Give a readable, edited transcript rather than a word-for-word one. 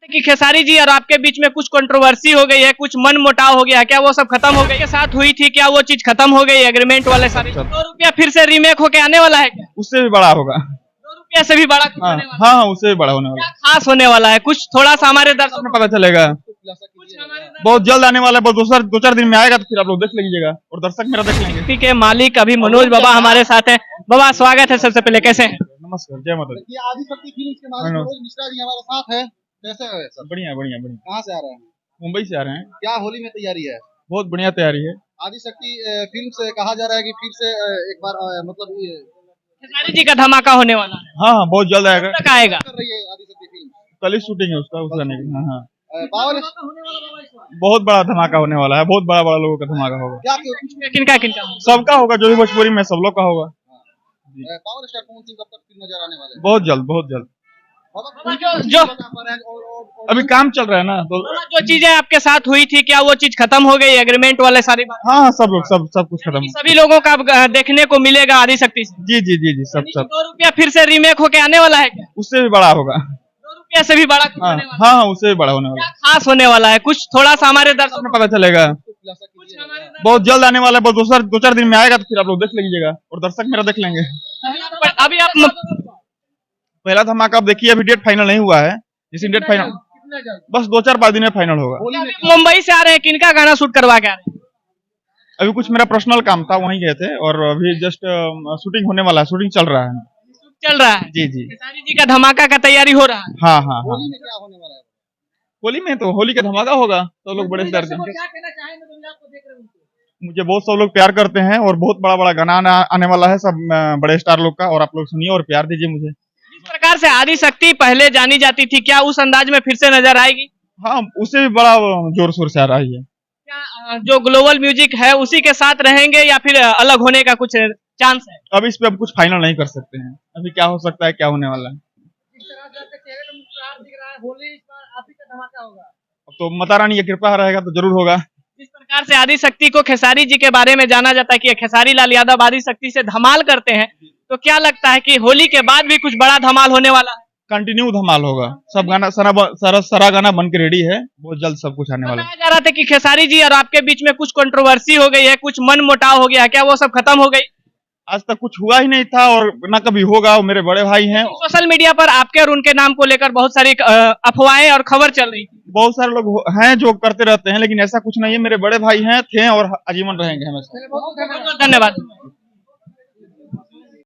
कि खेसारी जी और आपके बीच में कुछ कंट्रोवर्सी हो गई है, कुछ मन मुटाव हो गया है, क्या वो सब खत्म हो गई के साथ हुई थी, क्या वो चीज खत्म हो गई एग्रीमेंट वाले सारे? ₹2 फिर से रीमेक होके आने वाला है क्या? उससे भी बड़ा होगा। ₹2 से भी बड़ा कुछ हाँ होने वाला है? हाँ, उससे भी बड़ा होने वाला क्या खास होने वाला है? कुछ थोड़ा सा हमारे दर्शकों है, पता चलेगा। बहुत जल्द आने वाला है, बस दो चार दिन में आएगा, तो फिर आप लोग देख लीजिएगा और दर्शक मेरा देख लेंगे। शक्ति के मालिक अभी मनोज बाबा हमारे साथ हैं। बाबा स्वागत है सबसे पहले, कैसे हैं? नमस्कार, जय माता दी। ये आदिशक्ति फिल्म्स के मालिक मनोज मिश्रा जी हमारे साथ है। कैसे है सर? बढ़िया बढ़िया बढ़िया। कहाँ से आ रहे हैं? मुंबई से आ रहे हैं। क्या होली में तैयारी है? बहुत बढ़िया तैयारी है। आदिशक्ति फिल्म से कहा जा रहा है कि फिर से एक बार मतलब ये खेसारी जी का धमाका होने वाला है, हाँ हाँ, बहुत जल्द आएगा। कब तक आएगा? कर रही है आदिशक्ति फिल्म। कल ही शूटिंग है उसका, उस गाने की। हाँ हाँ, पावर बहुत बड़ा धमाका होने वाला है, बहुत बड़ा बड़ा लोगों का धमाका होगा। क्या किनका किनका? सबका होगा, जो भी भोजपुरी में सब लोग का होगा। पावर स्टार पवन सिंह कब तक फिल्म नजर आने वाले हैं? बहुत जल्द, बहुत जल्द। जो अभी काम चल रहा है ना, तो जो चीजें आपके साथ हुई थी, क्या वो चीज खत्म हो गई एग्रीमेंट वाले सारी बात? हाँ हाँ, सब लोग सब कुछ खत्म। सभी लोगों का अब देखने को मिलेगा आदिशक्ति से। जी जी जी जी, सब सब। ₹2 फिर से रीमेक होके आने वाला है क्या? उससे भी बड़ा होगा। ₹2 से भी बड़ा कुछ हाँ होने वाला हाँ हाँ, उससे भी बड़ा होने वाला है? क्या खास होने वाला है? कुछ थोड़ा सा हमारे दर्शकों है, पता चलेगा। बहुत जल्द आने वाला है, बस दो चार दिन में आएगा, तो फिर आप लोग देख लीजिएगा और दर्शक मेरा देख लेंगे। अभी आप पहला धमाका अब देखिए, अभी डेट फाइनल नहीं हुआ है। जिस डेट फाइनल, बस 2-4-5 दिन में फाइनल होगा। मुंबई से आ रहे हैं, किनका गाना शूट करवा के आ रहे हैं? अभी कुछ मेरा पर्सनल काम था, वहीं गए थे, और अभी जस्ट शूटिंग होने वाला है, शूटिंग चल रहा है। चल रहा है जी जी। खेसारी जी का धमाका का तैयारी हो रहा है। हाँ हाँ हाँ, होली में क्या होने वाला है? होली में तो होली का धमाका होगा, तो लोग बड़े स्टार देंगे। क्या कहना चाहेंगे दुनिया को देख रहे हैं? मुझे बहुत सब लोग प्यार करते हैं, और बहुत बड़ा बड़ा गाना आने वाला है सब बड़े स्टार लोग का, और आप लोग सुनिए और प्यार दीजिए मुझे। जिस प्रकार से आदिशक्ति पहले जानी जाती थी, क्या उस अंदाज में फिर से नजर आएगी? हाँ, उससे भी बड़ा जोर शोर से आ रही है। क्या जो ग्लोबल म्यूजिक है उसी के साथ रहेंगे या फिर अलग होने का कुछ चांस है? अब इस पे अब कुछ फाइनल नहीं कर सकते हैं, अभी क्या हो सकता है, क्या होने वाला है। अब तो माता रानी की कृपा रहेगा तो जरूर होगा। जिस प्रकार से आदिशक्ति को खेसारी जी के बारे में जाना जाता है कि खेसारी लाल यादव आदिशक्ति से धमाल करते हैं, तो क्या लगता है कि होली के बाद भी कुछ बड़ा धमाल होने वाला है? कंटिन्यू धमाल होगा, सब गाना सारा गाना बन के रेडी है, बहुत जल्द सब कुछ आने वाला है। बताया जा रहा था कि खेसारी जी और आपके बीच में कुछ कंट्रोवर्सी हो गई है, कुछ मन मुटाव हो गया है, क्या वो सब खत्म हो गई? आज तक कुछ हुआ ही नहीं था, और ना कभी होगा, वो मेरे बड़े भाई हैं। सोशल मीडिया पर आपके और उनके नाम को लेकर बहुत सारी अफवाहें और खबर चल रही थी। बहुत सारे लोग हैं जो करते रहते हैं, लेकिन ऐसा कुछ नहीं है, मेरे बड़े भाई हैं, थे और आजीवन रहेंगे हमेशा। बहुत धन्यवाद।